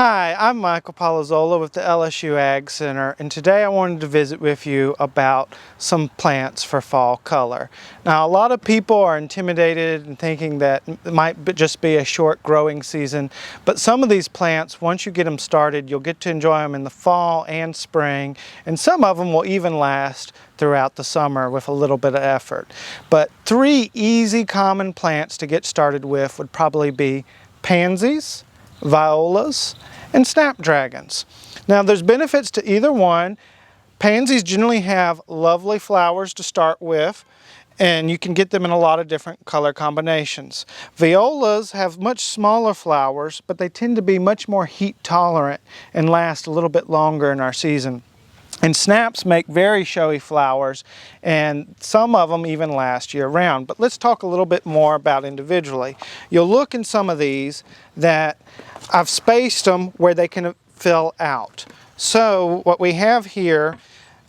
Hi, I'm Michael Polozola with the LSU AgCenter, and today I wanted to visit with you about some plants for fall color. Now, a lot of people are intimidated and thinking that it might just be a short growing season, but some of these plants, once you get them started, you'll get to enjoy them in the fall and spring, and some of them will even last throughout the summer with a little bit of effort. But three easy common plants to get started with would probably be pansies, violas, and snapdragons. Now there's benefits to either one. Pansies generally have lovely flowers to start with, and you can get them in a lot of different color combinations. Violas have much smaller flowers, but they tend to be much more heat tolerant and last a little bit longer in our season. And snaps make very showy flowers, and some of them even last year round. But let's talk a little bit more about individually. You'll look in some of these that I've spaced them where they can fill out. So what we have here,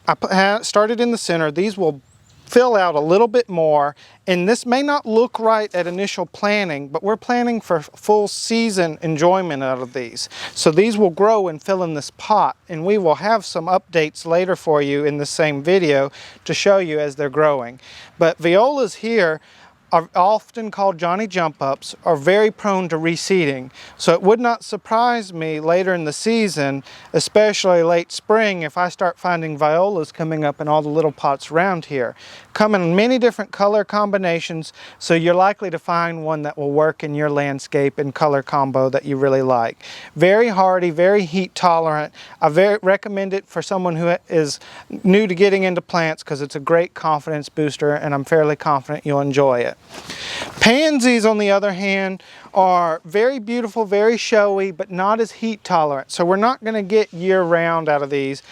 I started in the center. These will fill out a little bit more, and this may not look right at initial planting, but we're planning for full season enjoyment out of these. So these will grow and fill in this pot, and we will have some updates later for you in the same video to show you as they're growing. But violas here are often called Johnny jump ups, are very prone to reseeding. So it would not surprise me later in the season, especially late spring, if I start finding violas coming up in all the little pots around here. Come in many different color combinations, so you're likely to find one that will work in your landscape and color combo that you really like. Very hardy, very heat tolerant. I recommend it for someone who is new to getting into plants because it's a great confidence booster, and I'm fairly confident you'll enjoy it. Pansies, on the other hand, are very beautiful, very showy, but not as heat tolerant. So we're not going to get year-round out of these.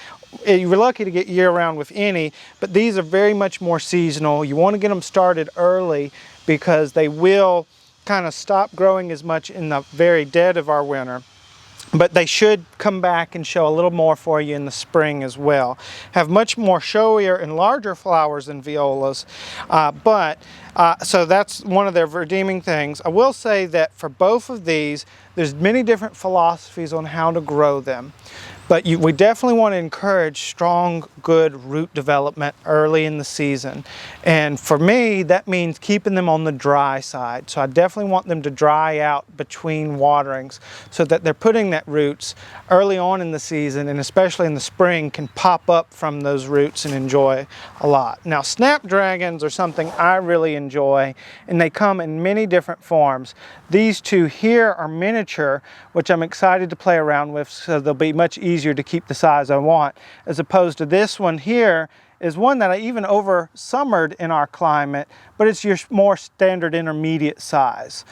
You're lucky to get year-round with any, but these are very much more seasonal. You want to get them started early because they will kind of stop growing as much in the very dead of our winter. But they should come back and show a little more for you in the spring as well. Have much more showier and larger flowers than violas, so that's one of their redeeming things. I will say that for both of these, there's many different philosophies on how to grow them. But we definitely want to encourage strong, good root development early in the season. And for me, that means keeping them on the dry side. So I definitely want them to dry out between waterings so that they're putting that roots early on in the season, and especially in the spring, can pop up from those roots and enjoy a lot. Now, snapdragons are something I really enjoy, and they come in many different forms. These two here are miniature, which I'm excited to play around with, so they'll be much easier to keep the size I want, as opposed to this one here is one that I even over summered in our climate, but it's your more standard intermediate size.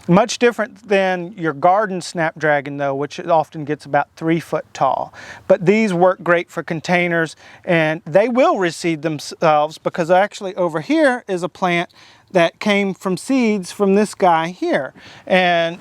Much different than your garden snapdragon though, which often gets about 3 foot tall. But these work great for containers, and they will reseed themselves because actually over here is a plant that came from seeds from this guy here. And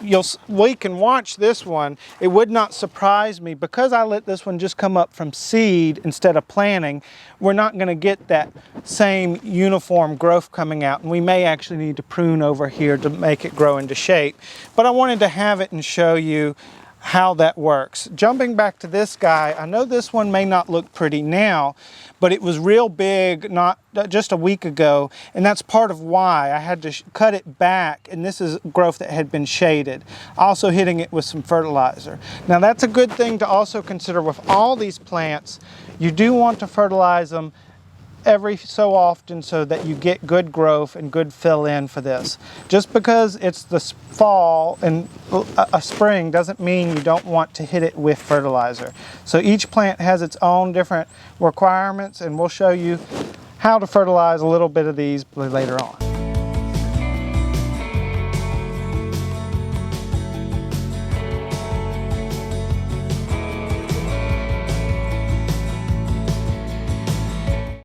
we can watch this one. It would not surprise me, because I let this one just come up from seed instead of planting, we're not gonna get that same uniform growth coming out, and we may actually need to prune over here to make it grow into shape. But I wanted to have it and show you how that works. Jumping back to this guy, I know this one may not look pretty now, but it was real big not just a week ago, and that's part of why I had to cut it back, and this is growth that had been shaded. Also hitting it with some fertilizer. Now that's a good thing to also consider with all these plants. You do want to fertilize them every so often so that you get good growth and good fill in for this. Just because it's the fall and a spring doesn't mean you don't want to hit it with fertilizer. So each plant has its own different requirements, and we'll show you how to fertilize a little bit of these later on.